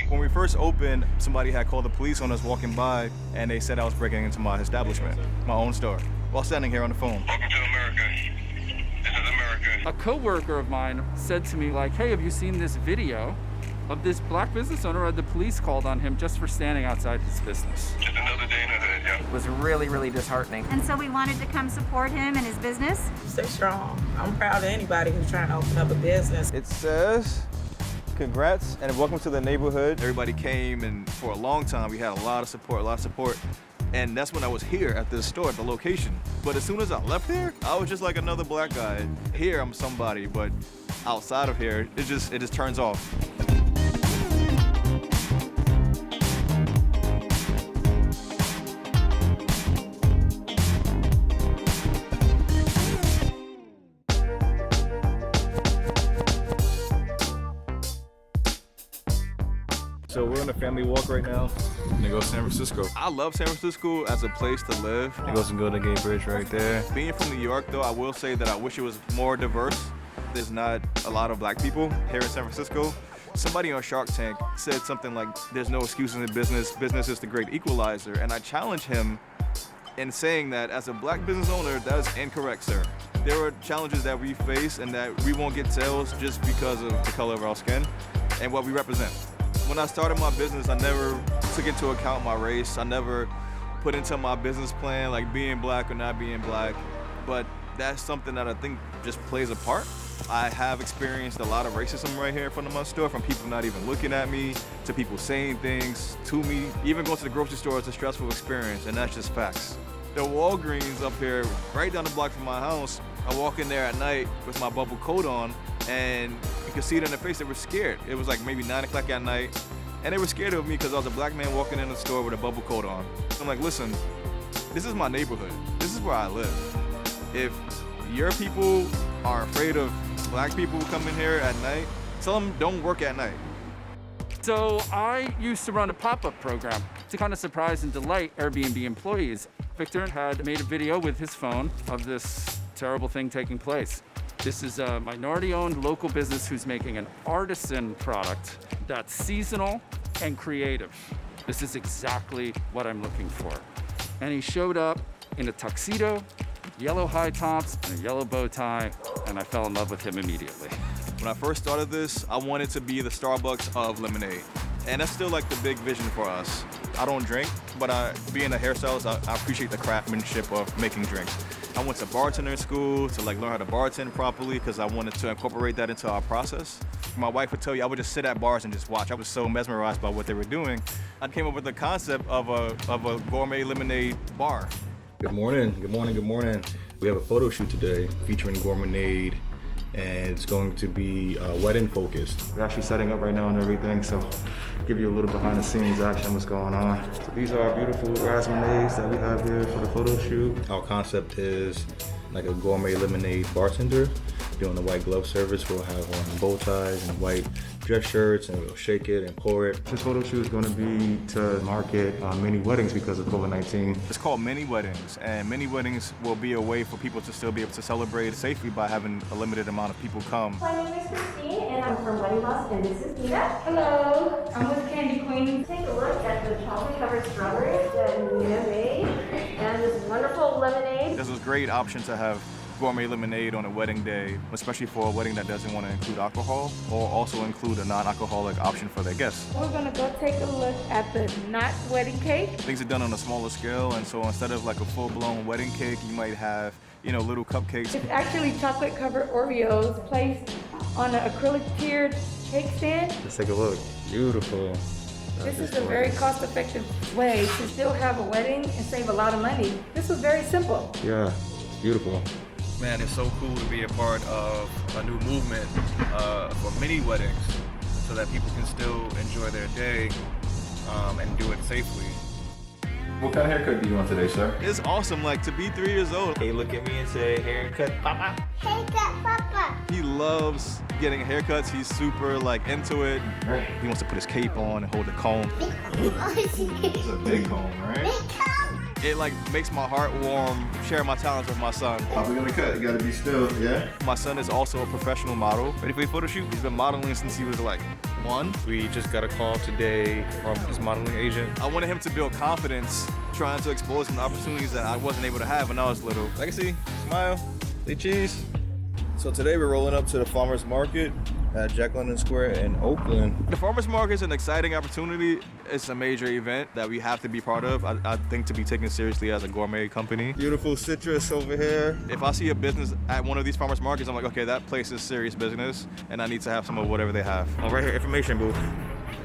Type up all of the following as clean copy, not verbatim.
When we first opened, somebody had called the police on us walking by, and they said I was breaking into my establishment, my own store, while standing here on the phone. Welcome to America. This is America. A coworker of mine said to me, like, hey, have you seen this video of this black business owner? Or the police called on him just for standing outside his business. Just another day in the hood, yeah. It was really, really disheartening. And so we wanted to come support him and his business. Stay strong. I'm proud of anybody who's trying to open up a business. It says, congrats and welcome to the neighborhood. Everybody came, and for a long time we had a lot of support. And that's when I was here at this store, at the location. But as soon as I left here, I was just like another black guy. Here I'm somebody, but outside of here, it just turns off. So we're on a family walk right now. We're gonna go to San Francisco. I love San Francisco as a place to live. It goes and Golden Gate Bridge right there. Being from New York though, I will say that I wish it was more diverse. There's not a lot of black people here in San Francisco. Somebody on Shark Tank said something like, there's no excuses in business. Business is the great equalizer. And I challenge him in saying that as a black business owner, that is incorrect, sir. There are challenges that we face and that we won't get sales just because of the color of our skin and what we represent. When I started my business, I never took into account my race. I never put into my business plan like being black or not being black, but that's something that I think just plays a part. I have experienced a lot of racism right here in front of my store, from people not even looking at me, to people saying things to me. Even going to the grocery store is a stressful experience, and that's just facts. The Walgreens up here, right down the block from my house, I walk in there at night with my bubble coat on, and you can see it in their face, they were scared. It was like maybe 9 o'clock at night, and they were scared of me because I was a black man walking in the store with a bubble coat on. I'm like, listen, this is my neighborhood. This is where I live. If your people are afraid of black people coming here at night, tell them don't work at night. So I used to run a pop-up program to kind of surprise and delight Airbnb employees. Vicktor had made a video with his phone of this terrible thing taking place. This is a minority-owned local business who's making an artisan product that's seasonal and creative. This is exactly what I'm looking for. And he showed up in a tuxedo, yellow high tops, and a yellow bow tie, and I fell in love with him immediately. When I first started this, I wanted to be the Starbucks of lemonade. And that's still like the big vision for us. I don't drink, but being a hairstylist, I appreciate the craftsmanship of making drinks. I went to bartending school to learn how to bartend properly because I wanted to incorporate that into our process. My wife would tell you I would just sit at bars and just watch. I was so mesmerized by what they were doing. I came up with the concept of a gourmet lemonade bar. Good morning. We have a photo shoot today featuring Gourmonade, and it's going to be wedding focused. We're actually setting up right now and everything, so give you a little behind the scenes action what's going on. So these are our beautiful raspberries that we have here for the photo shoot. Our concept is like a gourmet lemonade bartender doing the white glove service. We'll have on bow ties and white dress shirts, and we'll shake it and pour it. This photo shoot is going to be to market mini weddings because of COVID-19. It's called Mini Weddings, and mini weddings will be a way for people to still be able to celebrate safely by having a limited amount of people come. My name is Christine, and I'm from Wedding Boss, and this is Nina. Hello, I'm with Candy Queen. Take a look at the chocolate-covered strawberries that Nina made, and this wonderful lemonade. This is a great option to have gourmet lemonade on a wedding day, especially for a wedding that doesn't want to include alcohol, or also include a non-alcoholic option for their guests. We're gonna go take a look at the not wedding cake. Things are done on a smaller scale, and so instead of like a full-blown wedding cake, you might have, little cupcakes. It's actually chocolate-covered Oreos placed on an acrylic tiered cake stand. Let's take a look. Beautiful. This is a very cost-effective way to still have a wedding and save a lot of money. This was very simple. Yeah, beautiful. Man, it's so cool to be a part of a new movement for mini weddings so that people can still enjoy their day and do it safely. What kind of haircut do you want today, sir? It's awesome, to be 3 years old. Hey, look at me and say, haircut, papa. Haircut, Papa. He loves getting haircuts. He's super into it. He wants to put his cape on and hold the comb. It's a big comb, right? Big comb. it like makes my heart warm sharing my talents with my son. We're gonna cut. You gotta be still, yeah? My son is also a professional model. Ready for a photo shoot? He's been modeling since he was like 1. We just got a call today from his modeling agent. I wanted him to build confidence, trying to expose some opportunities that I wasn't able to have when I was little. Legacy, smile, say cheese. So today we're rolling up to the farmer's market at Jack London Square in Oakland. The farmer's market is an exciting opportunity. It's a major event that we have to be part of. I think to be taken seriously as a gourmet company. Beautiful citrus over here. If I see a business at one of these farmer's markets, I'm like, okay, that place is serious business and I need to have some of whatever they have. Oh, right here, information booth.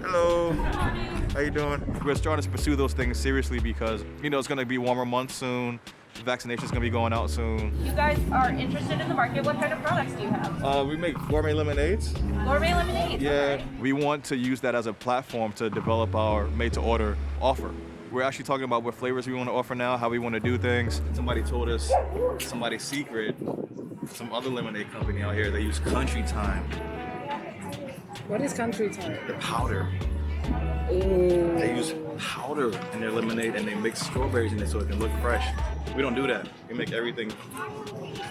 Hello. How you doing? We're starting to pursue those things seriously because, you know, it's gonna be warmer months soon. Vaccination's gonna be going out soon. You guys are interested in the market. What kind of products do you have? We make gourmet lemonades. Gourmet lemonade. Yeah, we want to use that as a platform to develop our made-to-order offer. We're actually talking about what flavors we want to offer now, how we want to do things. Somebody told us, somebody's secret, some other lemonade company out here, they use country thyme. What is country time? The powder. They use powder in their lemonade and they mix strawberries in it so it can look fresh. We don't do that. We make everything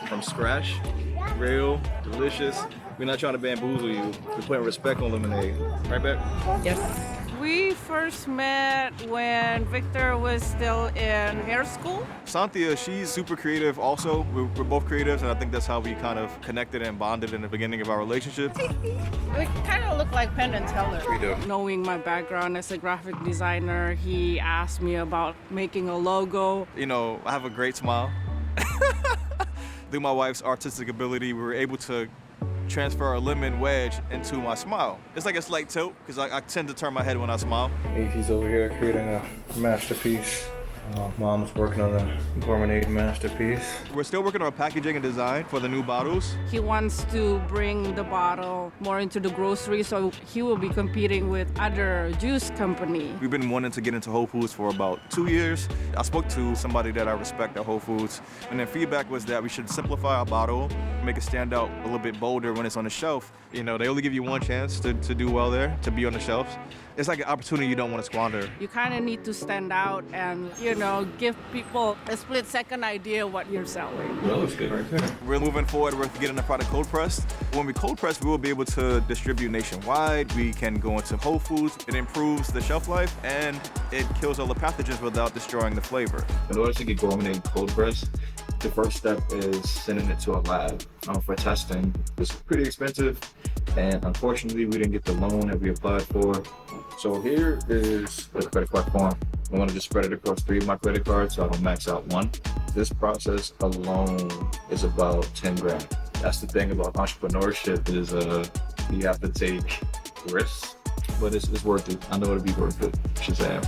from scratch, real, delicious. We're not trying to bamboozle you. We're putting respect on lemonade. Right, Beck? Yes. We first met when Vicktor was still in hair school. Santhia, she's super creative also. We're both creatives, and I think that's how we kind of connected and bonded in the beginning of our relationship. We kind of look like Penn and Teller. We do. Knowing my background as a graphic designer, he asked me about making a logo. You know, I have a great smile. Through my wife's artistic ability, we were able to transfer a lemon wedge into my smile. It's like a slight tilt, because I tend to turn my head when I smile. He's over here creating a masterpiece. Mom's working on a Gourmonade masterpiece. We're still working on packaging and design for the new bottles. He wants to bring the bottle more into the grocery, so he will be competing with other juice company. We've been wanting to get into Whole Foods for about 2 years. I spoke to somebody that I respect at Whole Foods, and their feedback was that we should simplify our bottle, make it stand out a little bit bolder when it's on the shelf. You know, they only give you one chance to do well there, to be on the shelves. It's like an opportunity you don't want to squander. You kind of need to stand out and, you know, give people a split-second idea what you're selling. Well, it's good right there. We're moving forward with getting the product cold pressed. When we cold press, we will be able to distribute nationwide. We can go into Whole Foods. It improves the shelf life and it kills all the pathogens without destroying the flavor. In order to get Gourmonade cold pressed, the first step is sending it to a lab for testing. It's pretty expensive, and unfortunately, we didn't get the loan that we applied for. So here is the credit card form. I want to just spread it across 3 of my credit cards so I don't max out 1. This process alone is about 10 grand. That's the thing about entrepreneurship is you have to take risks, but it's worth it. I know it'll be worth it. Shazam.